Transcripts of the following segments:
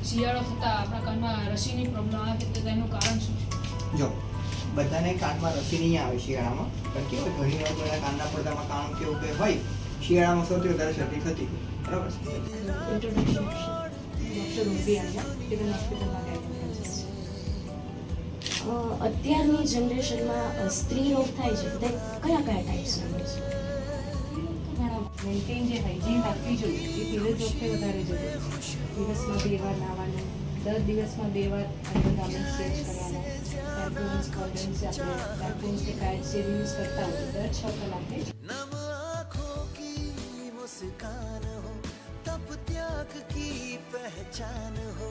શિયાળો થતાં આપણા કાનમાં રસીની પ્રોબ્લેમ આવે તો તેનું કારણ શું છે? જો બધાને કાનમાં રસી નહીં આવે શિયાળામાં, પણ કેવું હોય ઘણી વાર બધા કાનના પડદામાં કાણું કેવું કંઈ હોય, શિયાળામાં સૌથી વધારે શરદી થતી હોય, બરાબર છે? Introduction doctor Ruby Arya civil હોસ્પિટલમાં ગાયનેકોલોજિસ્ટ. અત્યારની જનરેશનમાં સ્ત્રી રોગ થાય છે તે કયા ટાઈપ્સના હોય છે? મેન્ટેન જે હાઇજીન રાખવી જોઈએ એ પીરિયડ વખતે વધારે જરૂરી છે. દિવસમાં 2 વાર નાહવાનું, 10 દિવસમાં 2 વાર અંડરગાર્મેન્ટ ચેન્જ કરવાનો, ટેમ્પોન્સ કોન્ડોમ્સ આપણે ટેમ્પોન્સ કે પેડ્સ જે યુઝ કરતા હોય દર 6 કલાકે. नम आँखों की मुस्कान हो, तब त्याग की पहचान हो,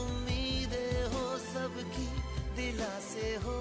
उम्मीदें हो सबकी दिलासे हो